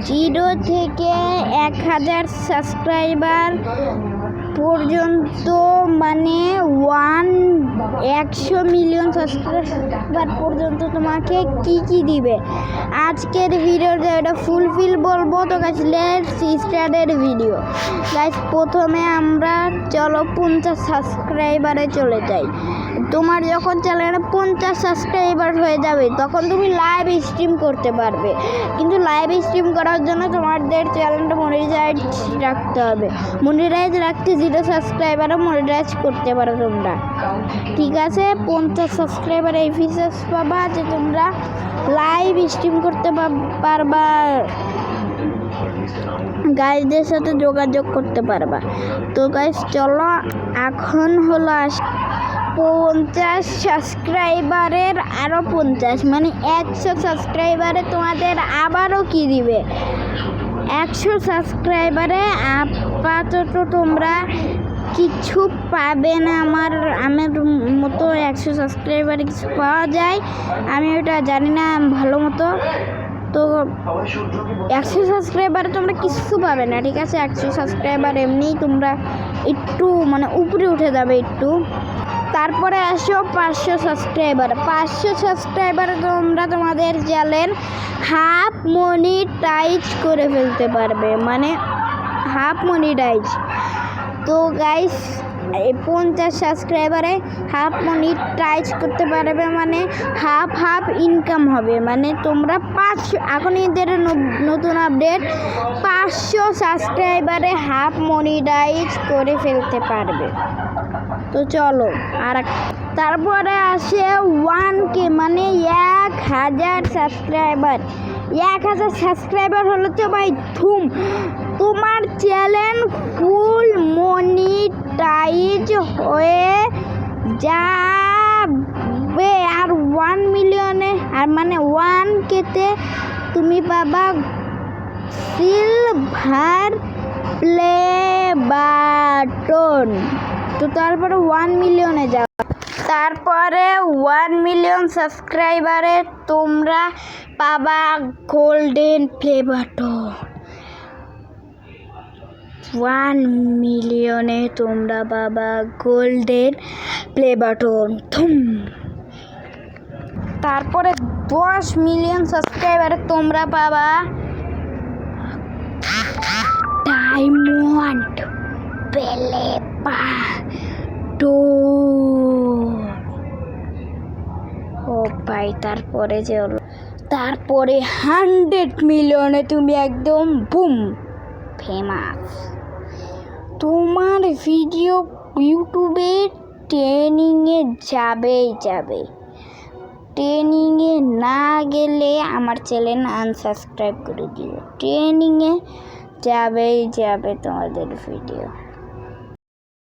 0 থেকে 1000 সাবস্ক্রাইবার পর্যন্ত, মানে 100 মিলিয়ন সাবস্ক্রাইবার পর্যন্ত তোমাকে কি দিবে আজকের ভিডিওতে এটা ফুলফিল বলবো। তো গাইস লেটস স্টার্টের ভিডিও। গাইস প্রথমে আমরা চলো 50 সাবস্ক্রাইবারে চলে যাই। তোমার যখন চ্যানেলে 50 সাবস্ক্রাইবার হয়ে যাবে তখন তুমি লাইভ স্ট্রিম করতে পারবে, কিন্তু লাইভ স্ট্রিম করার জন্য তোমাদের চ্যানেলটা মনিটাইজ রাখতে হবে। মনিটাইজ রাখতে 0 সাবস্ক্রাইবারে মনিটাইজ করতে পারো তোমরা, ঠিক আছে? 50 সাবস্ক্রাইবার এই ফিচার্স পাবা যে তোমরা লাইভ স্ট্রিম করতে পারবা, গাইজদের সাথে যোগাযোগ করতে পারবা। তো গাইজ চলো এখন হলো 50 সাবস্ক্রাইবারের আরও 50, মানে 100 সাবস্ক্রাইবারে তোমাদের আবারও কি দিবে। 100 সাবস্ক্রাইবারে আপাতত তোমরা কিছু পাবে না। আমার মতো 100 সাবস্ক্রাইবারে কিছু পাওয়া যায় আমি ওটা জানি না ভালো মতো। তো 100 সাবস্ক্রাইবারে তোমরা কিছু পাবে না, ঠিক আছে? 100 সাবস্ক্রাইবার এমনিই তোমরা একটু মানে উপরে উঠে যাবে একটু। তারপরে আসো 500 সাবস্ক্রাইবার। 500 সাবস্ক্রাইবারে তোমরা তোমাদের চ্যানেল হাফ মনিটাইজ করে ফেলতে পারবে, মানে হাফ মনিটাইজ। তো গাইস 50 সাবস্ক্রাইবারে হাফ মনিটাইজ করতে পারবে, মানে হাফ ইনকাম হবে। মানে তোমরা 500, এখন এদের নতুন আপডেট, 500 সাবস্ক্রাইবারে হাফ মনিটাইজ করে ফেলতে পারবে। তো চলো তারপরে আসে 1K, মানে 1000 সাবস্ক্রাইবার। 1000 সাবস্ক্রাইবার হলে তো ভাই তোমার চ্যানেল ফুল মনিটাইজ হয়ে যাবে। আর 1 মিলিয়নে, আর মানে 1Kতে তুমি পাবা সিলভার প্লে বাটন। তো তারপরে 1 মিলিয়নে যাও। তারপরে 1 মিলিয়ন সাবস্ক্রাইবারে তোমরা পাবা গোল্ডেন প্লে বাটন। 1 মিলিয়নে তোমরা পাবা গোল্ডেন প্লে বাটন। তারপরে 10 মিলিয়ন সাবস্ক্রাইবারে তোমরা পাবা ডায়মন্ড প্লে বাটন। ও ভাই, তারপরে 100 মিলিয়নে তুমি একদম বুম ফেমাস। তোমার ভিডিও ইউটিউবে ট্রেনিংয়ে যাবে। ট্রেনিংয়ে না গেলে আমার চ্যানেল আনসাবস্ক্রাইব করে দিও। ট্রেনিংয়ে যাবে তোমাদের ভিডিও।